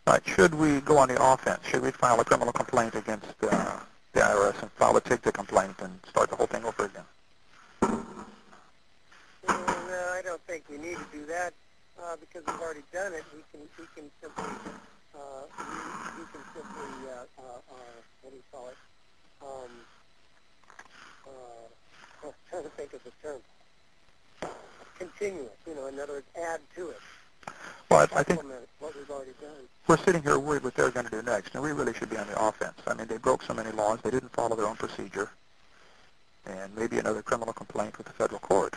Right. Should we go on the offense? Should we file a criminal complaint against the IRS and file a take-the complaint and start the whole thing over again? No, I don't think we need to do that because we've already done it. We can simply what do you call it? I'm trying to think of the term. Continue it. In other words, add to it. Well, I think what we've already done. We're sitting here worried what they're going to do next, and we really should be on the offense. I mean, they broke so many laws, they didn't follow their own procedure, and maybe another criminal complaint with the federal court.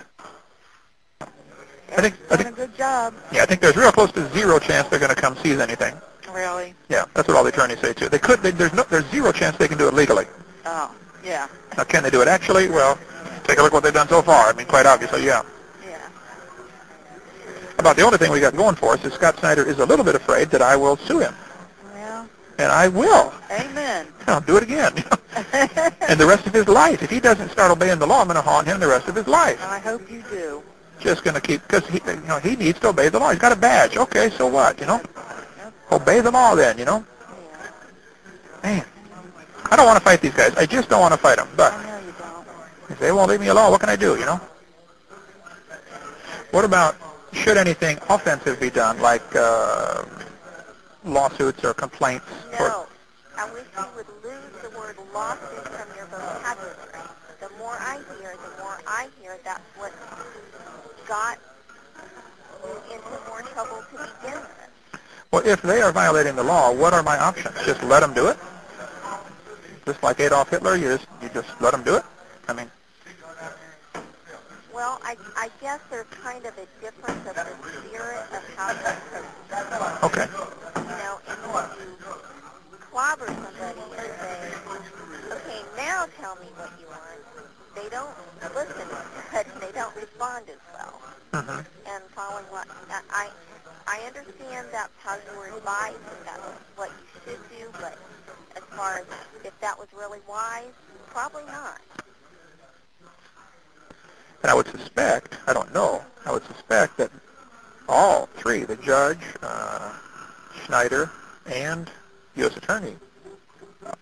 I think a good job. Yeah, I think there's real close to zero chance they're going to come seize anything. Really? Yeah, that's what all the attorneys say too. They could. There's zero chance they can do it legally. Oh, yeah. Now, can they do it actually? Well, take a look at what they've done so far. I mean, quite obviously, yeah. Yeah. About the only thing we got going for us is Scott Snyder is a little bit afraid that I will sue him. Well. And I will. Amen. I'll do it again. And the rest of his life. If he doesn't start obeying the law, I'm going to haunt him the rest of his life. I hope you do. Just going to keep, because he needs to obey the law. He's got a badge. Okay, so what, Yep. Obey the law then, Yeah. Man, I don't want to fight these guys. I just don't want to fight them. But I know you don't. if they won't leave me alone, what can I do, What about, should anything offensive be done, like lawsuits or complaints? No. I wish you would lose the word lawsuit from your vocabulary. The more I hear, that's what got you into more trouble to begin with. Well, if they are violating the law, what are my options? Just let them do it? Just like Adolf Hitler, you just let them do it? I mean... Well, I guess there's kind of a difference of the spirit of how you proceed. Okay. And when you clobber somebody and say, okay, now tell me what you want, they don't listen as good, they don't respond as well. Mm-hmm. And following what, I understand that's how you were advised and that's what you should do, but as far as if that was really wise, probably not. And I would suspect, I don't know, I would suspect that all three, the judge, Schneider, and U.S. Attorney,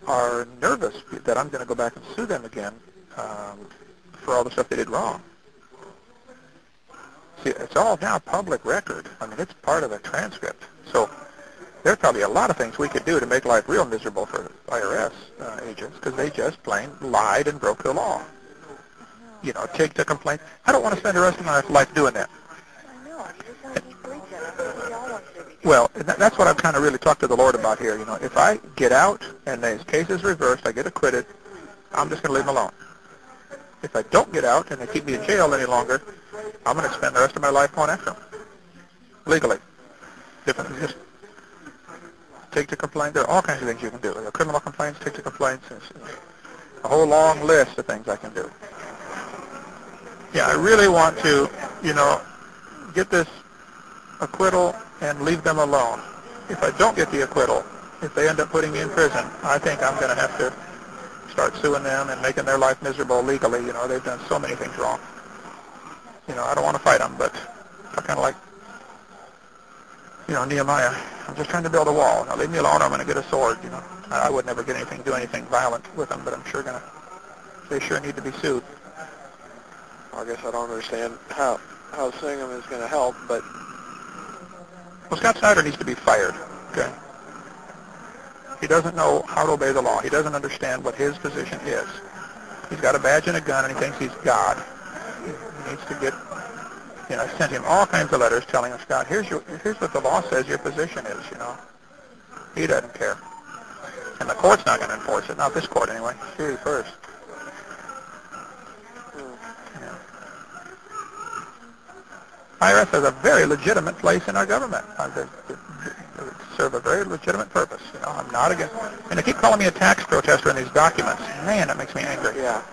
are nervous that I'm going to go back and sue them again for all the stuff they did wrong. See, it's all now public record. I mean, it's part of a transcript. So there's probably a lot of things we could do to make life real miserable for IRS agents because they just plain lied and broke the law. Take the complaint. I don't want to spend the rest of my life doing that. I know. You just want to keep preaching. That's what we all want to be doing. Well, that's what I've kind of really talked to the Lord about here. If I get out and the case is reversed, I get acquitted, I'm just going to leave them alone. If I don't get out and they keep me in jail any longer, I'm going to spend the rest of my life going after them. Legally. Just take the complaint. There are all kinds of things you can do. There are criminal complaints, take the complaints, a whole long list of things I can do. Yeah, I really want to, get this acquittal and leave them alone. If I don't get the acquittal, if they end up putting me in prison, I think I'm going to have to start suing them and making their life miserable legally. They've done so many things wrong. I don't want to fight them, but I kind of like, Nehemiah. I'm just trying to build a wall. Now leave me alone or I'm going to get a sword. I would never do anything violent with them, but I'm sure they sure need to be sued. I guess I don't understand how suing him is going to help, but... Well, Scott Snyder needs to be fired, okay? He doesn't know how to obey the law. He doesn't understand what his position is. He's got a badge and a gun, and he thinks he's God. He needs to get... I sent him all kinds of letters telling him, Scott, here's what the law says your position is, He doesn't care. And the court's not going to enforce it. Not this court, anyway. Jury first. IRS has a very legitimate place in our government. They serve a very legitimate purpose. I'm not against... And they keep calling me a tax protester in these documents. Man, that makes me angry. Yeah.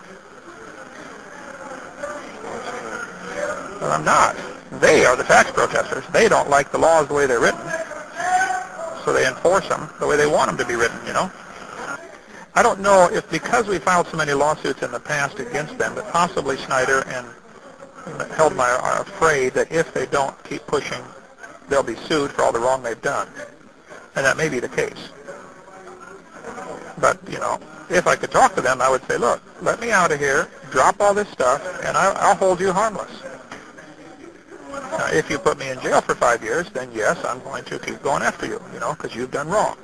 Well, I'm not. They are the tax protesters. They don't like the laws the way they're written. So they enforce them the way they want them to be written, I don't know if because we filed so many lawsuits in the past against them that possibly Snyder and Heldmeyer are afraid that if they don't keep pushing, they'll be sued for all the wrong they've done. And that may be the case. But, you know, if I could talk to them, I would say, look, let me out of here, drop all this stuff, and I'll hold you harmless. Now, if you put me in jail for 5 years, then yes, I'm going to keep going after you, you know, because you've done wrong.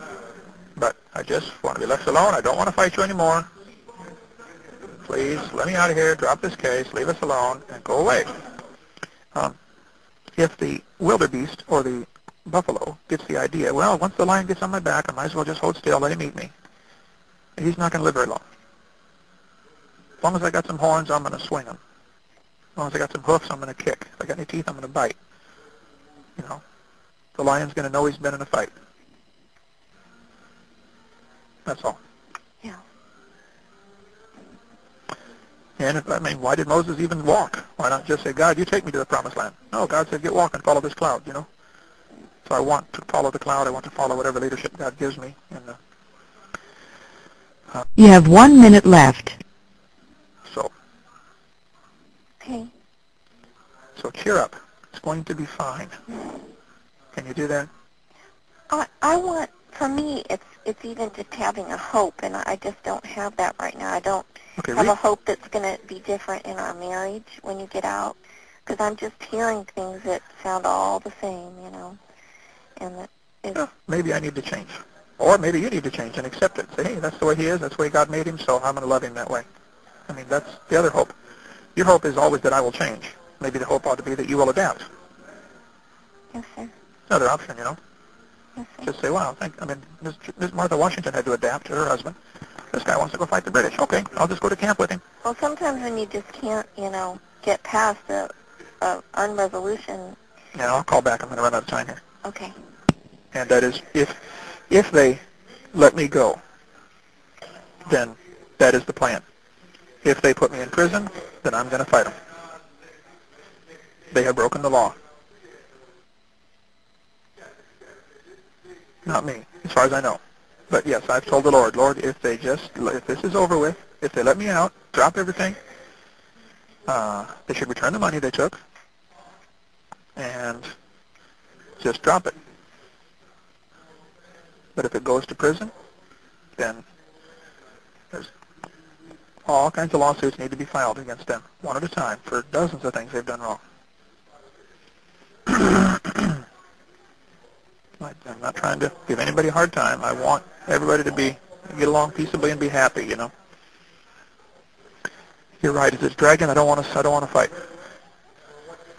But I just want to be left alone. I don't want to fight you anymore. Please, let me out of here, drop this case, leave us alone, and go away. If the wildebeest or the buffalo gets the idea, well, once the lion gets on my back, I might as well just hold still, let him eat me. He's not going to live very long. As long as I got some horns, I'm going to swing them. As long as I got some hoofs, I'm going to kick. If I got any teeth, I'm going to bite. You know, the lion's going to know he's been in a fight. That's all. Yeah. And, I mean, why did Moses even walk? Why not just say, God, you take me to the promised land? No, God said, get walking, follow this cloud, you know. So I want to follow the cloud. I want to follow whatever leadership God gives me. And you have 1 minute left. So Okay. So cheer up. It's going to be fine. Can you do that? I want, for me, it's even just having a hope, and I just don't have that right now. I don't have a hope that's going to be different in our marriage when you get out, because I'm just hearing things that sound all the same, you know. And that is, maybe I need to change. Or maybe you need to change and accept it. Say, hey, that's the way he is. That's the way God made him, so I'm going to love him that way. I mean, that's the other hope. Your hope is always that I will change. Maybe the hope ought to be that you will adapt. yes, sir. Another option, you know. Yes, sir. Just say, wow, I mean, Ms. Martha Washington had to adapt to her husband. This guy wants to go fight the British. Okay, I'll just go to camp with him. Well, sometimes when you just can't, you know, get past the unresolution. Yeah, I'll call back. I'm going to run out of time here. Okay. And that is, if they let me go, then that is the plan. If they put me in prison, then I'm going to fight them. They have broken the law. Not me, as far as I know. But yes, I've told the Lord, Lord, if this is over with, if they let me out, drop everything, they should return the money they took, and just drop it. But if it goes to prison, then there's all kinds of lawsuits need to be filed against them, one at a time, for dozens of things they've done wrong. I'm not trying to give anybody a hard time. I want everybody to get along peaceably and be happy, you know. You're right. If it's dragging, I don't want to fight.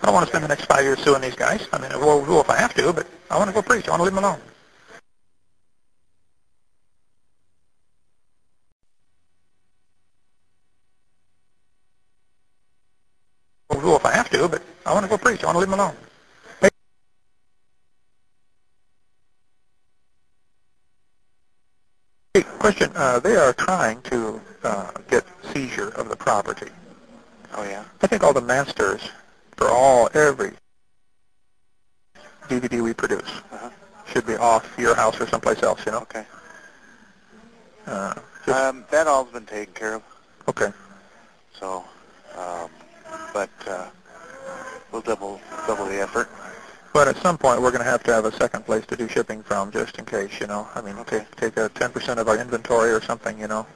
I don't want to spend the next 5 years suing these guys. I mean, well, if I have to, but I want to go preach. I want to leave them alone. Well, if I have to, but I want to go preach. I want to leave them alone. Hey, question. They are trying to get seizure of the property. Oh, yeah? I think all the masters for every DVD we produce should be off your house or someplace else, you know? Okay. That all's been taken care of. Okay. So, but we'll double the effort. But at some point, we're going to have a second place to do shipping from, just in case, you know. I mean, take a 10% of our inventory or something, you know.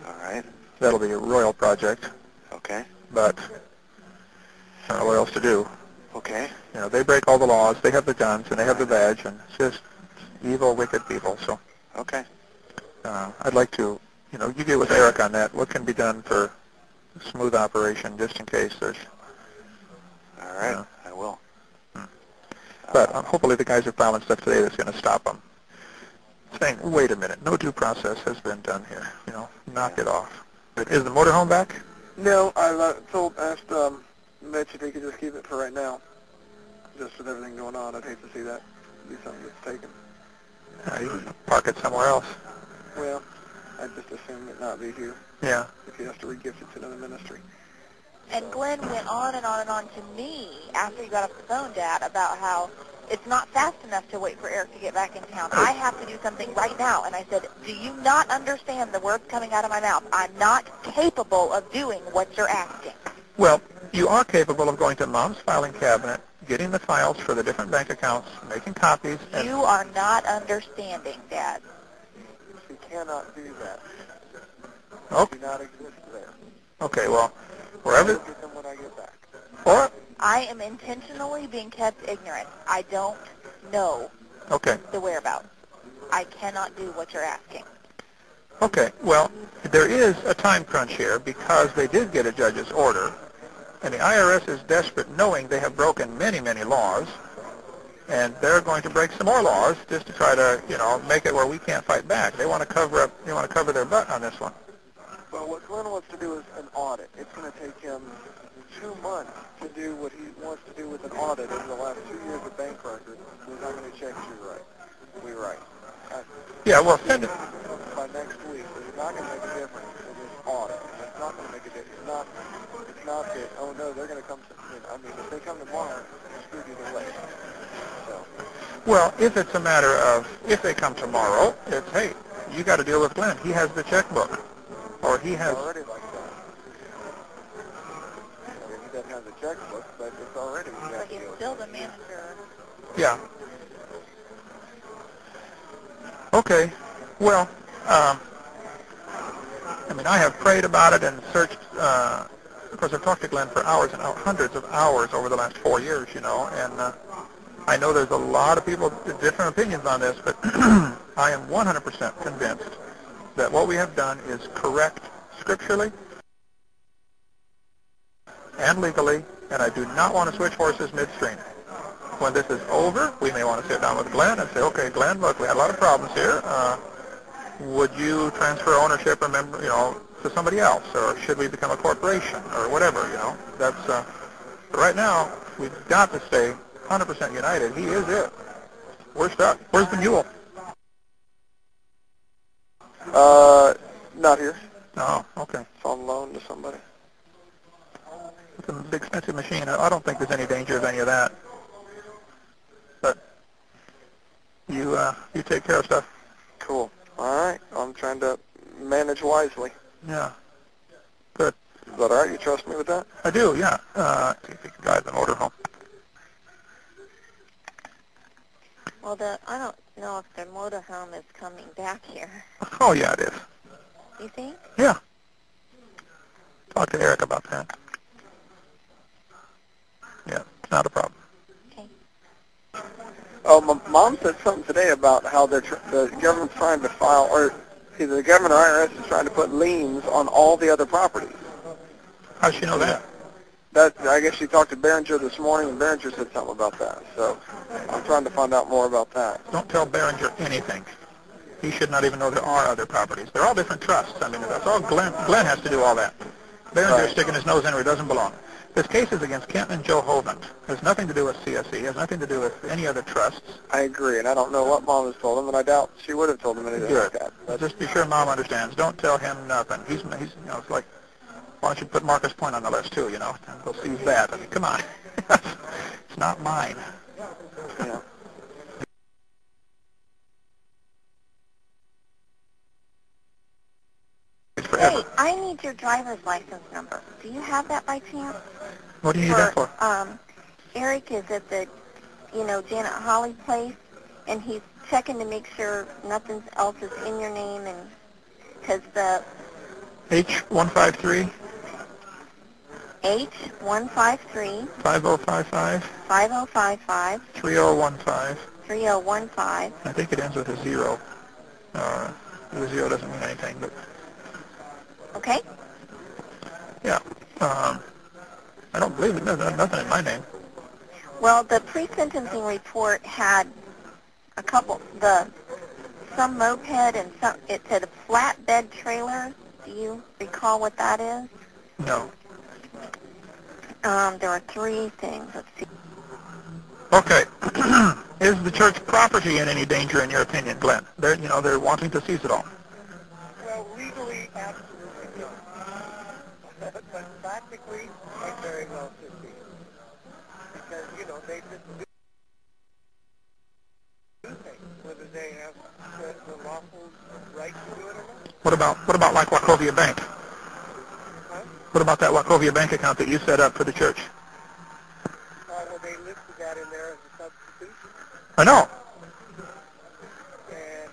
All right. That'll be a royal project. Okay. But I don't know what else to do. Okay. You know, they break all the laws. They have the guns and they have the badge, and it's just evil, wicked people. So. Okay. I'd like to, you know, you get with Eric on that. What can be done for smooth operation, just in case there's. All right. I will. But hopefully the guys are filing stuff today that's going to stop them. Saying, wait a minute, no due process has been done here. You know, knock it off. Is the motorhome back? No, I asked Mitch if he could just keep it for right now. Just with everything going on, I'd hate to see that be something that's taken. You can park it somewhere else. Well, I'd just assume it not be here. Yeah. If he has to re-gift it to another ministry. And Glenn went on and on and on to me after you got off the phone, Dad, about how it's not fast enough to wait for Eric to get back in town. I have to do something right now. And I said, do you not understand the words coming out of my mouth? I'm not capable of doing what you're asking. Well, you are capable of going to Mom's filing cabinet getting the files for the different bank accounts, making copies. And You are not understanding, Dad. She cannot do that. Okay. Do not exist there. Okay, well, I wherever, will get them when I get back. or, I am intentionally being kept ignorant. I don't know okay, the whereabouts. I cannot do what you're asking. okay, well, there is a time crunch here because they did get a judge's order, and the IRS is desperate, knowing they have broken many, many laws, and they're going to break some more laws just to try to, you know, make it where we can't fight back. They want to cover up, they want to cover their butt on this one. Well, what Glenn wants to do is an audit. It's going to take him 2 months to do what he wants to do with an audit over the last 2 years of bank records. We're not going to check you right. We right. Yeah, well, send it. By next week, it's not going to make a difference in this audit. It's not going to make a difference. It's not that, oh no, they're going to come to, I mean, if they come tomorrow, it's screwed either way. So. Well, if it's a matter of, if they come tomorrow, it's, hey, you got to deal with Glenn. He has the checkbook. Or he has... It's already like that. I mean, he doesn't have the checkbook, but it's already... But he's still the manager. Yeah. Okay. Well, I mean, I have prayed about it and searched, of course, I've talked to Glenn for hours and hundreds of hours over the last 4 years, you know, and I know there's a lot of people with different opinions on this, but I am 100% convinced that what we have done is correct scripturally and legally, and I do not want to switch horses midstream. When this is over, we may want to sit down with Glenn and say, okay, Glenn, look, we had a lot of problems here. Would you transfer ownership or member, you know, to somebody else, or should we become a corporation, or whatever, you know? That's, but right now, we've got to stay 100% united. He is it. We're stuck. Where's the mule? Not here. Oh, okay. It's on loan to somebody. It's an expensive machine. I don't think there's any danger of any of that. But you take care of stuff. Cool. All right. I'm trying to manage wisely. Yeah. Good. Is that all right? You trust me with that? I do, yeah. See if you can drive the motor home. Well, I don't know if the motorhome is coming back here. Oh, yeah, it is. You think? Yeah. Talk to Eric about that. Yeah, it's not a problem. Okay. Oh, my mom said something today about how the government's trying to file, or either the government or IRS is trying to put liens on all the other properties. How does she know that? I guess she talked to Behringer this morning, and Behringer said something about that. So I'm trying to find out more about that. Don't tell Behringer anything. He should not even know there are other properties. They're all different trusts. I mean, that's all Glenn has to do all that. Behringer's sticking his nose in where he doesn't belong. This case is against Kent and Joe Hovind. It has nothing to do with CSE. It has nothing to do with any other trusts. I agree, and I don't know what Mom has told him, and I doubt she would have told him anything like that. But just be sure Mom understands. Don't tell him nothing. He's you know, it's like, why don't you put Marcus Point on the list too, you know? We'll see that. I mean, come on. It's not mine. Yeah. Hey, I need your driver's license number. Do you have that by chance? What do you need that for? Eric is at the, Janet Holly place, and he's checking to make sure nothing else is in your name, and because the H153 H153 5055 5055 3015. 3015. I think it ends with a 0. The 0 doesn't mean anything, but Okay. yeah. I don't believe it. There's nothing in my name. Well, the pre-sentencing report had some moped and it said a flatbed trailer. Do you recall what that is? No. There are 3 things. Let's see. Okay. Is the church property in any danger in your opinion, Glenn? They're wanting to seize it all. Well, legally, absolutely not. But practically, it very well could be. Because, they just do things, whether they have the lawful right to do it or not. What about like Wachovia Bank? Huh? What about that Wachovia Bank account that you set up for the church? Well, they listed I know. And,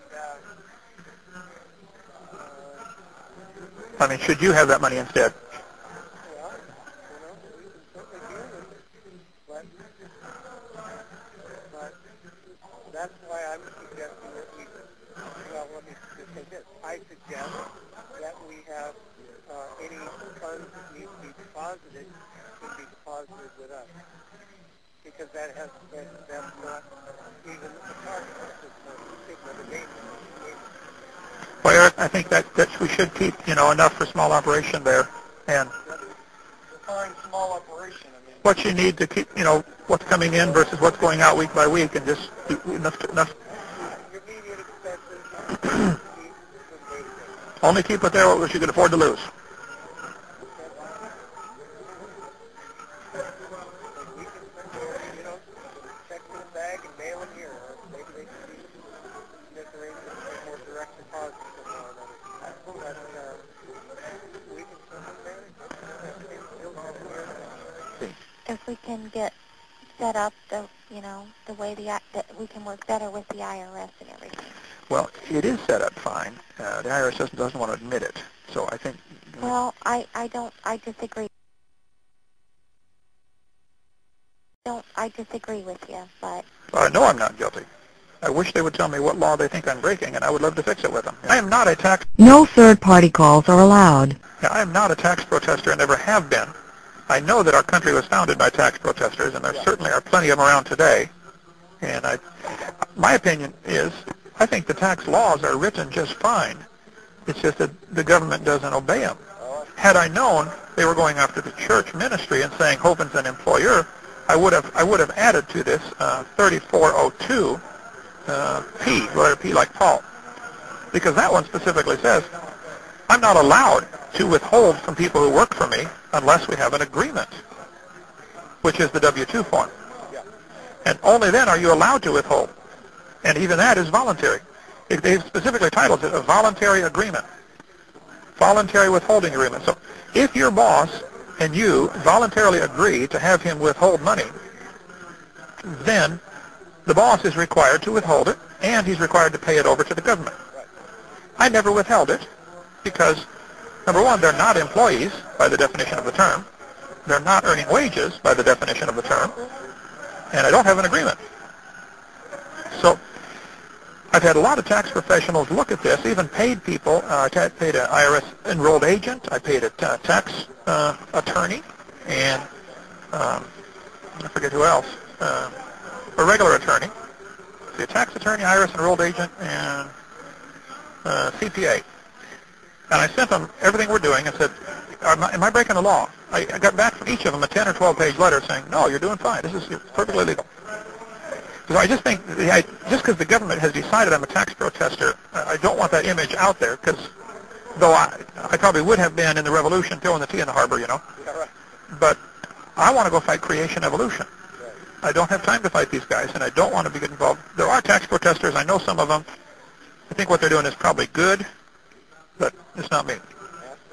I mean, should you have that money instead? well, we can certainly deal with it, but that's why I'm suggesting that let me just say this. I suggest that we have any funds that need to be deposited can be deposited with us, because that's not even a target. It's a name. Well, Eric, I think that we should keep, enough for small operation there. And Define small operation. I mean, what you need to keep, what's coming in versus what's going out week by week, and just enough. your immediate expenses. Only keep it there what you can afford to lose. We can, check in the bag and mail them here. Or maybe they can be arrangements for more direct deposit somewhere or another. But we can certainly manage it. If we can get set up the way that we can work better with the IRS and everything. Well, it is set up fine. The IRS doesn't want to admit it. So I think... Well, I disagree. I disagree with you, but... I know I'm not guilty. I wish they would tell me what law they think I'm breaking, and I would love to fix it with them. I am not a tax... No third-party calls are allowed. I am not a tax protester and never have been. I know that our country was founded by tax protesters, and there certainly are plenty of them around today. And my opinion is, I think the tax laws are written just fine. It's just that the government doesn't obey them. Had I known they were going after the church ministry and saying Hovind's an employer, I would have added to this 3402 P, letter P like Paul, because that one specifically says I'm not allowed to withhold from people who work for me unless we have an agreement, which is the W-2 form. And only then are you allowed to withhold. And even that is voluntary. They've specifically titled it a voluntary agreement, voluntary withholding agreement. So if your boss and you voluntarily agree to have him withhold money, then the boss is required to withhold it, and he's required to pay it over to the government. I never withheld it because, number one, they're not employees by the definition of the term. They're not earning wages by the definition of the term. And I don't have an agreement. So I've had a lot of tax professionals look at this, even paid people. I paid an IRS enrolled agent. I paid a tax attorney, and I forget who else, a regular attorney. See, a tax attorney, IRS enrolled agent, and CPA. And I sent them everything we're doing and said, am I breaking the law? I got back from each of them a 10 or 12-page letter saying, no, you're doing fine. This is perfectly legal. So I just think, just because the government has decided I'm a tax protester, I don't want that image out there, because though I probably would have been in the revolution throwing the tea in the harbor, but I want to go fight creation evolution. I don't have time to fight these guys, and I don't want to be involved. There are tax protesters. I know some of them. I think what they're doing is probably good, but it's not me.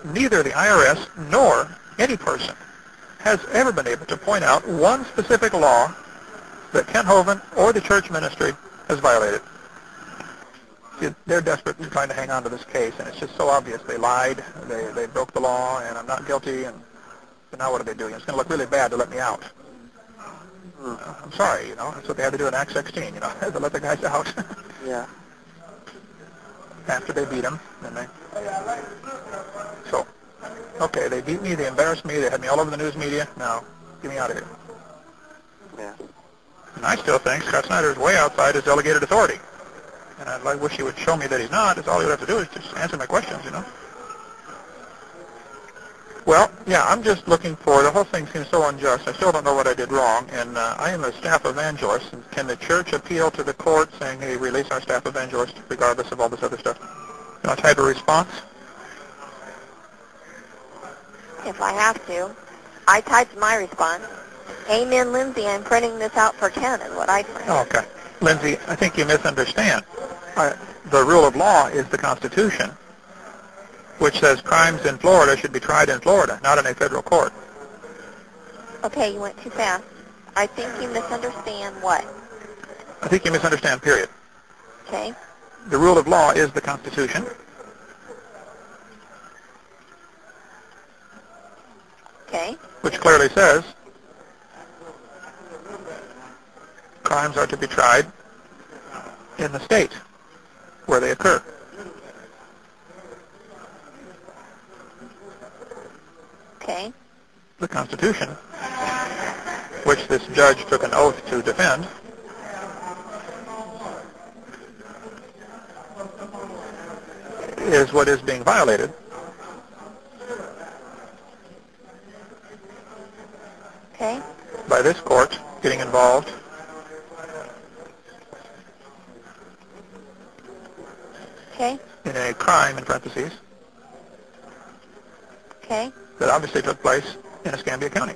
Neither the IRS nor any person has ever been able to point out one specific law that Kent Hovind or the church ministry has violated. See, they're desperately trying to hang on to this case, and it's just so obvious. They lied, they broke the law, and I'm not guilty, and so now what are they doing? It's going to look really bad to let me out. I'm sorry, that's what they had to do in Acts 16, to let the guys out. Yeah. After they beat him, then they... So, okay, they beat me, they embarrassed me, they had me all over the news media. Now, get me out of here. Yeah. And I still think Scott Snyder is way outside his delegated authority. And I wish he would show me that he's not. That's all he would have to do is just answer my questions, Well, yeah, I'm just looking for, the whole thing seems so unjust. I still don't know what I did wrong, and I am a staff evangelist. And can the church appeal to the court saying, hey, release our staff evangelist regardless of all this other stuff? You want to type a response? If I have to. I typed my response. Amen, Lindsay. I'm printing this out for Ken is what I printed. Oh, okay. Lindsay, I think you misunderstand. The rule of law is the Constitution, which says crimes in Florida should be tried in Florida, not in a federal court. Okay, you went too fast. I think you misunderstand what? I think you misunderstand, period. Okay. The rule of law is the Constitution. Okay. Which clearly says crimes are to be tried in the state where they occur. Okay. The Constitution, which this judge took an oath to defend, is what is being violated. Okay. By this court getting involved Okay. in a crime, in parentheses, Okay. that obviously took place in Escambia County.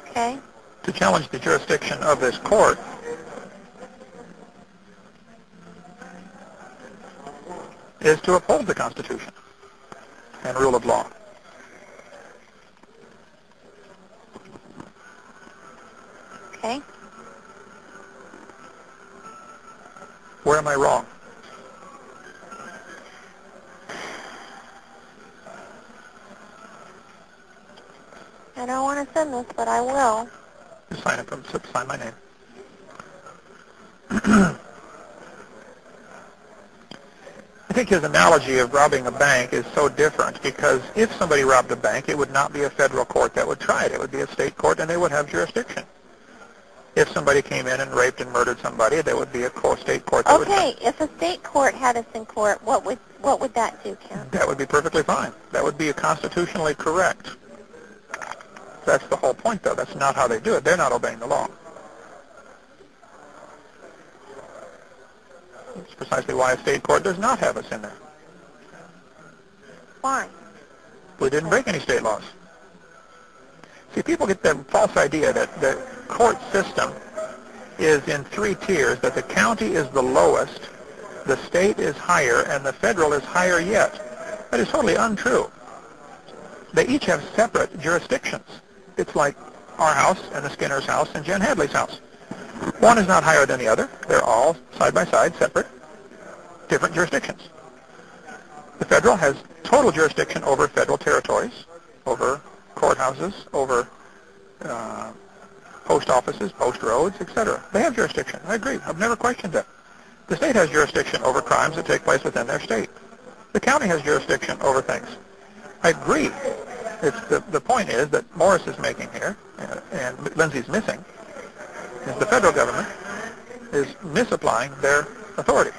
Okay. To challenge the jurisdiction of this court is to uphold the Constitution and rule of law. Okay. Where am I wrong? I don't want to send this, but I will. Just sign it from, sign my name. I think his analogy of robbing a bank is so different because if somebody robbed a bank, it would not be a federal court that would try it. It would be a state court, and they would have jurisdiction. If somebody came in and raped and murdered somebody, there would be a state court that would try. Okay, if a state court had us in court, what would that do, Kent? That would be perfectly fine. That would be constitutionally correct. That's the whole point, though. That's not how they do it. They're not obeying the law. That's precisely why a state court does not have us in there. Why? We didn't break any state laws. See, people get the false idea that the court system is in three tiers, that the county is the lowest, the state is higher, and the federal is higher yet. That is totally untrue. They each have separate jurisdictions. It's like our house and the Skinner's house and Jen Hadley's house. One is not higher than the other. They're all side by side, separate, different jurisdictions. The federal has total jurisdiction over federal territories, over courthouses, over post offices, post roads, etc. They have jurisdiction. I agree. I've never questioned that. The state has jurisdiction over crimes that take place within their state. The county has jurisdiction over things. I agree. It's the point is that Morris is making here, and Lindsay's missing, is the federal government is misapplying their authority,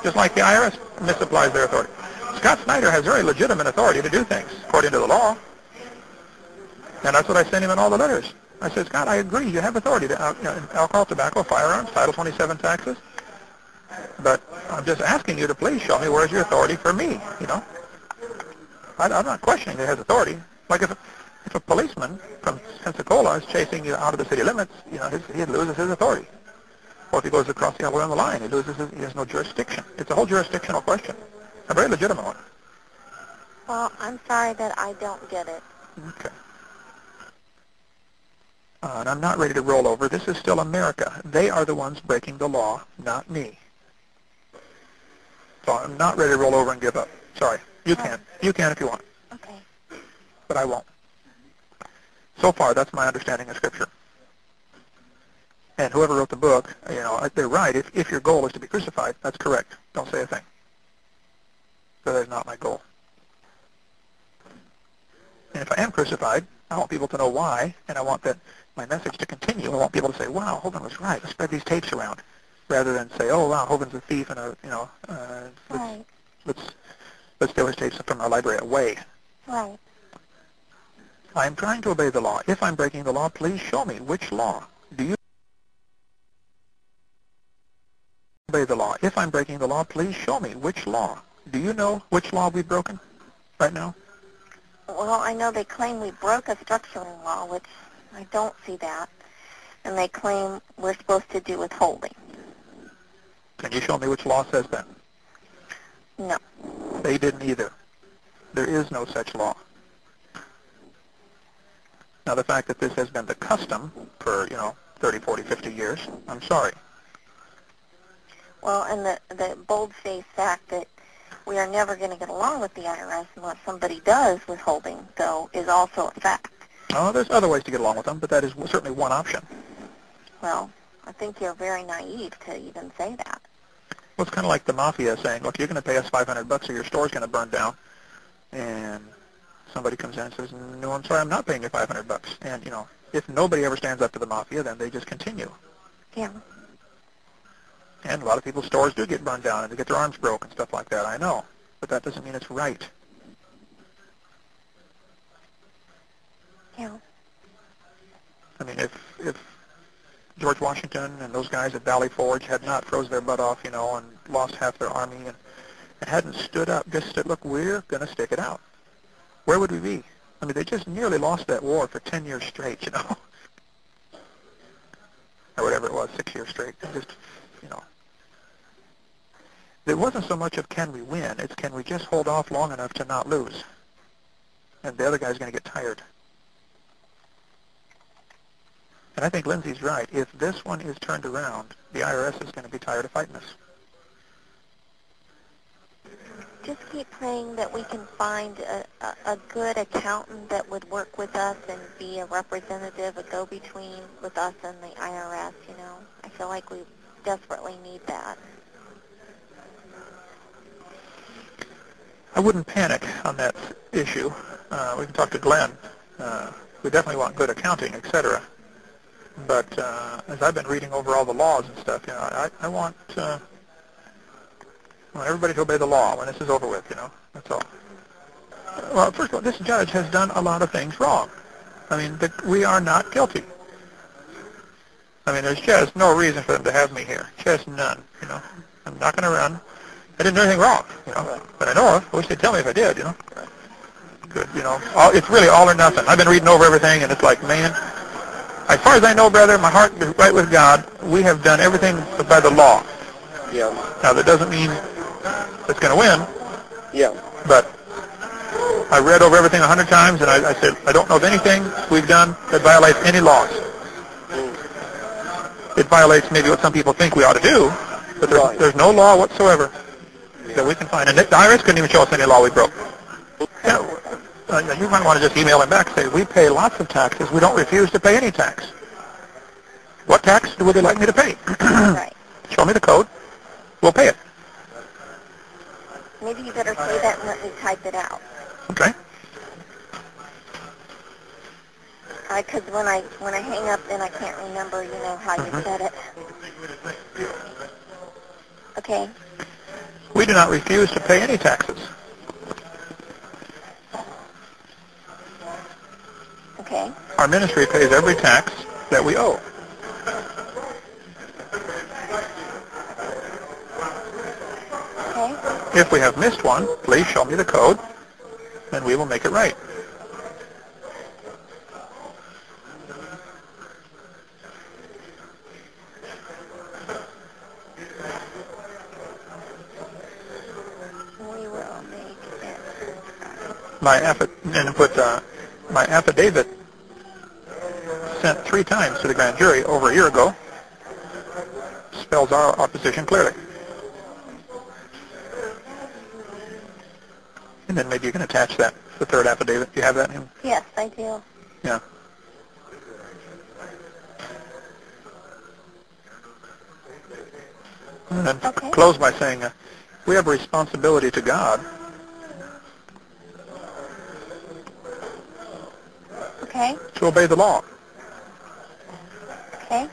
just like the IRS misapplies their authority. Scott Snyder has very legitimate authority to do things according to the law, and that's what I sent him in all the letters. I said, Scott, I agree, you have authority to alcohol, tobacco, firearms, Title 27 taxes, but I'm just asking you to please show me where's your authority for me, you know. I'm not questioning that he has authority. Like if a policeman from Pensacola is chasing you out of the city limits, you know, he loses his authority. Or if he goes across the other line, he has no jurisdiction. It's a whole jurisdictional question, a very legitimate one. Well, I'm sorry that I don't get it. Okay. And I'm not ready to roll over. This is still America. They are the ones breaking the law, not me. So I'm not ready to roll over and give up. Sorry. You can. You can if you want. Okay. But I won't. So far, that's my understanding of Scripture. And whoever wrote the book, you know, they're right. If your goal is to be crucified, that's correct. Don't say a thing. So that's not my goal. And if I am crucified, I want people to know why, and I want my message to continue. I want people to say, wow, Hovind was right. Let's spread these tapes around, rather than say, oh, wow, Hovind's a thief, and Right. let's steal his tapes from our library away. Right. I'm trying to obey the law. If I'm breaking the law, please show me which law. Do you obey the law? If I'm breaking the law, please show me which law. Do you know which law we've broken right now? Well, I know they claim we broke a structuring law, which I don't see that. And they claim we're supposed to do withholding. Can you show me which law says that? No. They didn't either. There is no such law. Now, the fact that this has been the custom for, 30, 40, 50 years, I'm sorry. Well, and the bold-faced fact that we are never going to get along with the IRS unless somebody does withholding, though, is also a fact. Oh, there's other ways to get along with them, but that is certainly one option. Well, I think you're very naive to even say that. Well, it's kind of like the mafia saying, look, you're going to pay us $500 or your store's going to burn down. And somebody comes in and says, no, I'm sorry, I'm not paying you $500. And, if nobody ever stands up to the mafia, then they just continue. Yeah. And a lot of people's stores do get burned down and they get their arms broke and stuff like that, I know. But that doesn't mean it's right. Yeah. I mean, if George Washington and those guys at Valley Forge had not froze their butt off, and lost half their army and hadn't stood up, just said, look, we're going to stick it out, where would we be? I mean, they just nearly lost that war for 10 years straight, or whatever it was, 6 years straight. Just, it wasn't so much of can we win, it's can we just hold off long enough to not lose. And the other guy's going to get tired. And I think Lindsay's right. If this one is turned around, the IRS is going to be tired of fighting us. Just keep praying that we can find a good accountant that would work with us and be a representative, a go-between with us and the IRS, I feel like we desperately need that. I wouldn't panic on that issue. We can talk to Glenn. We definitely want good accounting, etc. But as I've been reading over all the laws and stuff, I want everybody to obey the law when this is over with, that's all. Well, first of all, this judge has done a lot of things wrong. I mean, we are not guilty. I mean, there's just no reason for them to have me here. Just none, I'm not going to run. I didn't do anything wrong, but I know of. I wish they'd tell me if I did, Good, it's really all or nothing. I've been reading over everything, and it's like, man, as far as I know, brother, my heart is right with God. We have done everything by the law. Yeah. Now, that doesn't mean it's going to win. Yeah. But I read over everything 100 times, and I said, I don't know of anything we've done that violates any laws. It violates maybe what some people think we ought to do, but there's no law whatsoever that we can find. And the IRS couldn't even show us any law we broke. You might want to just email him back and say, we pay lots of taxes. We don't refuse to pay any tax. What tax would they like me to pay? Right. Show me the code. We'll pay it. Maybe you better say that and let me type it out. Okay. Because when I hang up, then I can't remember, how you said it. Okay. We do not refuse to pay any taxes. Okay. Our ministry pays every tax that we owe. Okay. If we have missed one, please show me the code, and we will make it right. We will make it. My affidavit sent 3 times to the grand jury over a year ago spells our position clearly. And then maybe you can attach that, the 3rd affidavit. Do you have that? Yes, I do. Yeah. And then close by saying, we have a responsibility to God. Okay. To obey the law. Okay.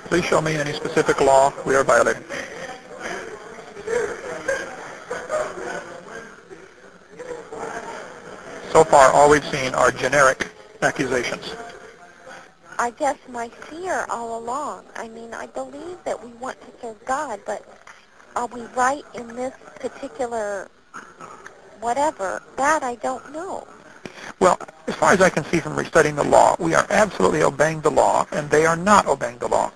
Please show me any specific law we are violating. So far, all we've seen are generic accusations. I guess my fear all along, I believe that we want to serve God, but are we right in this particular whatever? That I don't know. Well, as far as I can see from restudying the law, we are absolutely obeying the law, and they are not obeying the law.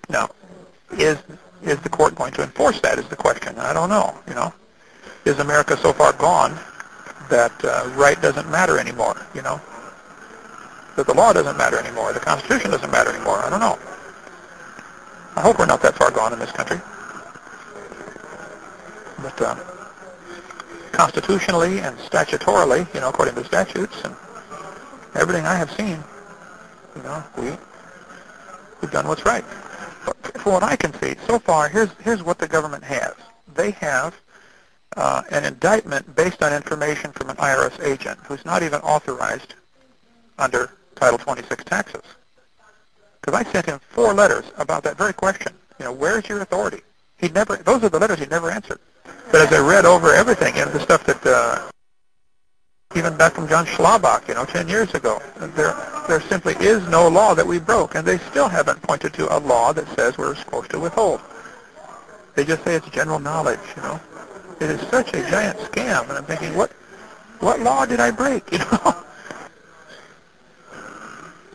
Now, is the court going to enforce that is the question. I don't know, Is America so far gone that right doesn't matter anymore, you know, that the law doesn't matter anymore, the Constitution doesn't matter anymore. I don't know. I hope we're not that far gone in this country. But constitutionally and statutorily, you know, according to statutes and everything I have seen, you know, we've done what's right. But from what I can see, so far, here's what the government has. They have an indictment based on information from an IRS agent who's not even authorized under Title 26 taxes. Because I sent him 4 letters about that very question. You know, where's your authority? Those are the letters he never answered. But as I read over everything, you know, the stuff that even back from John Schlabach, you know, 10 years ago, there simply is no law that we broke, and they still haven't pointed to a law that says we're supposed to withhold. They just say it's general knowledge, you know. It is such a giant scam, and I'm thinking, what law did I break, you know?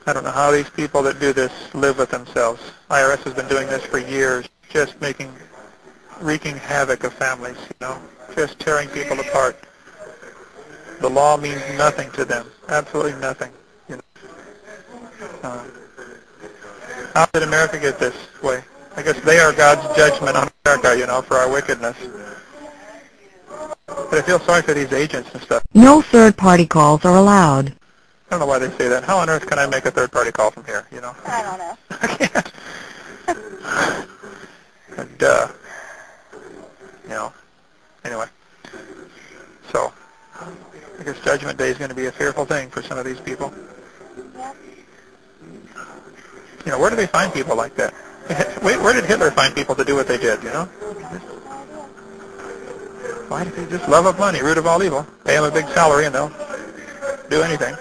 I don't know how these people that do this live with themselves. IRS has been doing this for years, just wreaking havoc of families, you know, just tearing people apart. The law means nothing to them, absolutely nothing. You know. How did America get this way? I guess they are God's judgment on America, you know, for our wickedness. But I feel sorry for these agents and stuff. No third-party calls are allowed. I don't know why they say that. How on earth can I make a third-party call from here, you know? I don't know. I can't. And, you know, anyway. So, I guess Judgment Day is going to be a fearful thing for some of these people. You know, where do they find people like that? Where did Hitler find people to do what they did, you know? Why did they just love up money, root of all evil? Pay them a big salary and they'll do anything.